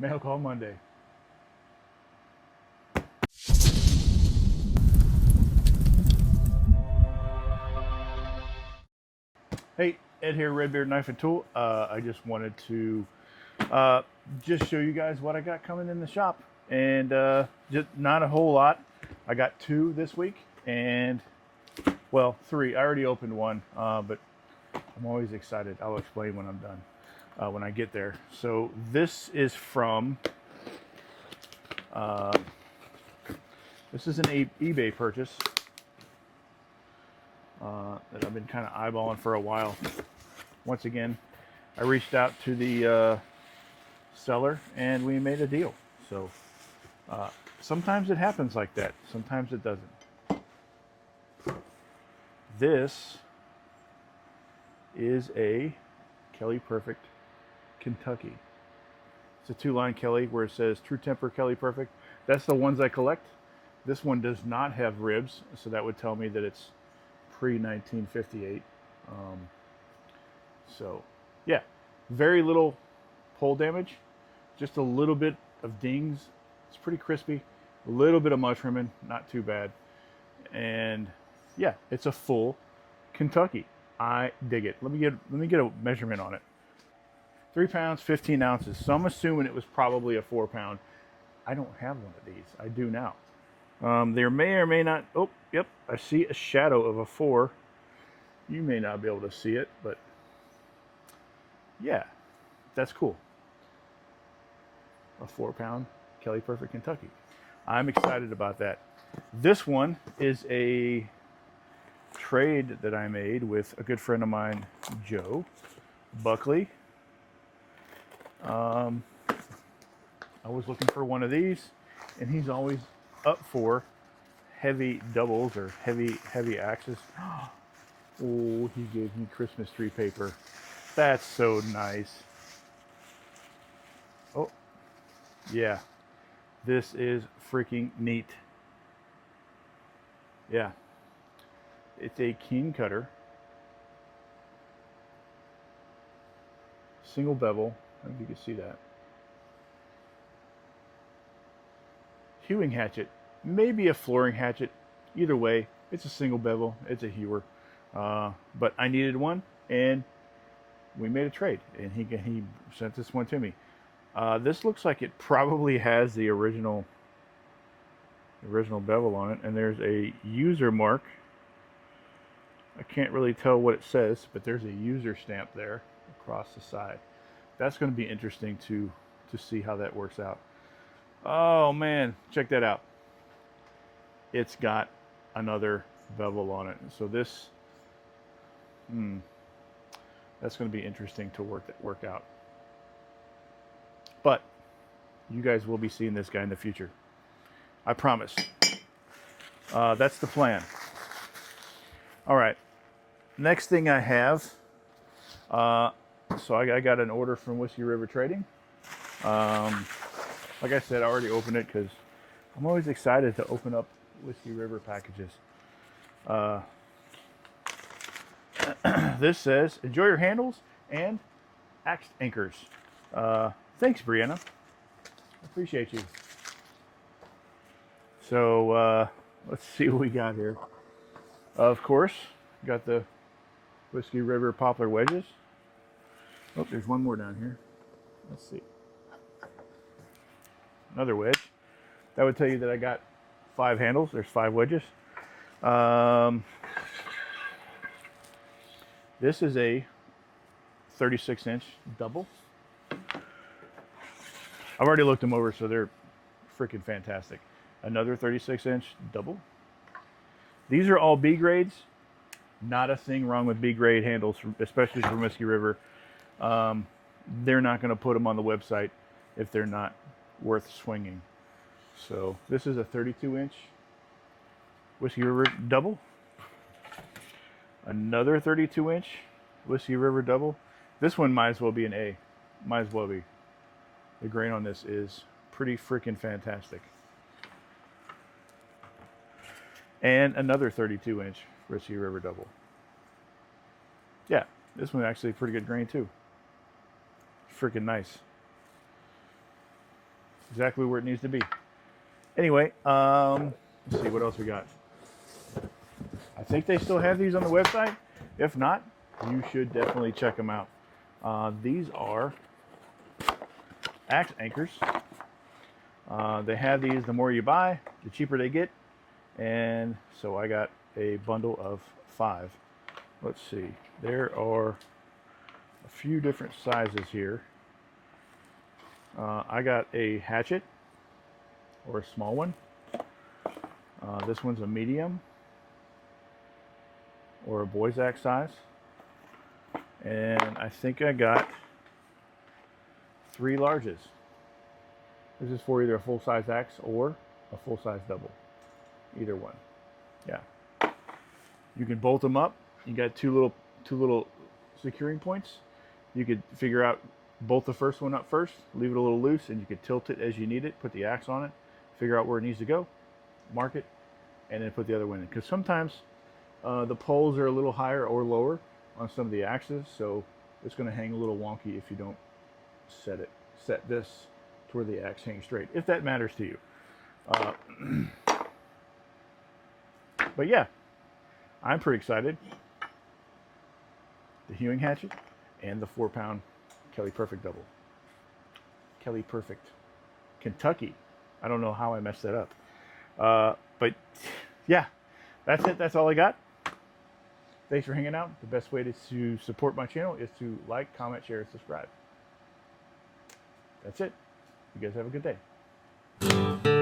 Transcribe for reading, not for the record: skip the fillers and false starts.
Mail Call Monday. Hey, Ed here, RedBeard Knife and Tool. I just wanted to just show you guys what I got coming in the shop. And just not a whole lot. I got 2 this week, and well, 3. I already opened one, but I'm always excited. I'll explain when I'm done, when I get there. So this is from, this is an eBay purchase that I've been kind of eyeballing for a while. Once again, I reached out to the seller and we made a deal. So sometimes it happens like that. Sometimes it doesn't. This is a Kelly Perfect Kentucky. It's a 2-line Kelly where it says True Temper Kelly Perfect. That's the ones I collect. This one does not have ribs, so that would tell me that it's pre-1958. So yeah, very little pole damage, just a little bit of dings. It's pretty crispy, a little bit of mushrooming, not too bad. And yeah, it's a full Kentucky. I dig it. Let me get a measurement on it. 3 pounds, 15 ounces. So I'm assuming it was probably a 4-pound. I don't have one of these. I do now. There may or may not. Oh, yep. I see a shadow of a 4. You may not be able to see it, but yeah, that's cool. A 4-pound Kelly Perfect Kentucky. I'm excited about that. This one is a trade that I made with a good friend of mine, Joe Buckley. I was looking for one of these, and he's always up for heavy doubles or heavy axes. Oh, he gave me Christmas tree paper. That's so nice. Oh, yeah. This is freaking neat. Yeah. It's a keen cutter. Single bevel. I don't know if you can see that. Hewing hatchet. Maybe a flooring hatchet. Either way, it's a single bevel. It's a hewer. But I needed one, and we made a trade. And he sent this one to me. This looks like it probably has the original bevel on it, and there's a user mark. I can't really tell what it says, but there's a user stamp there across the side. That's going to be interesting to see how that works out. Oh man, check that out. It's got another bevel on it. So this, that's going to be interesting to work out. But you guys will be seeing this guy in the future. I promise. That's the plan. All right. Next thing I have, so I got an order from Whiskey River Trading. Like I said, I already opened it because I'm always excited to open up Whiskey River packages. This says, enjoy your handles and axe anchors. Thanks, Brianna. I appreciate you. So let's see what we got here. Of course, got the Whiskey River poplar wedges. Oh, there's one more down here. Let's see. Another wedge. That would tell you that I got 5 handles. There's 5 wedges. This is a 36-inch double. I've already looked them over, so they're freaking fantastic. Another 36-inch double. These are all B grades. Not a thing wrong with B grade handles, especially from Whiskey River. They're not going to put them on the website if they're not worth swinging. So this is a 32-inch Whiskey River double. Another 32-inch Whiskey River double. This one might as well be an A. Might as well be. The grain on this is pretty freaking fantastic. And another 32-inch Whiskey River double. Yeah, this one actually pretty good grain too. Freaking nice. exactly where it needs to be. Anyway, let's see what else we got. I think they still have these on the website. If not, you should definitely check them out. These are axe anchors. They have these, the more you buy, the cheaper they get. And so I got a bundle of 5. Let's see. There are a few different sizes here. I got a hatchet, or a small one. This one's a medium, or a boy's axe size. And I think I got 3 larges. This is for either a full-size axe or a full-size double. Either one. Yeah. You can bolt them up. You got two little securing points. You could figure out, bolt the first one up first, leave it a little loose, and you could tilt it as you need it, put the axe on it, figure out where it needs to go, mark it, and then put the other one in. Because sometimes the poles are a little higher or lower on some of the axes, so it's going to hang a little wonky if you don't set this to where the axe hangs straight, if that matters to you. But yeah, I'm pretty excited. The hewing hatchet and the 4-pound Kelly Perfect double. Kelly Perfect, Kentucky. I don't know how I messed that up. But yeah, that's it. That's all I got. Thanks for hanging out. The best way to support my channel is to like, comment, share, and subscribe. That's it. You guys have a good day.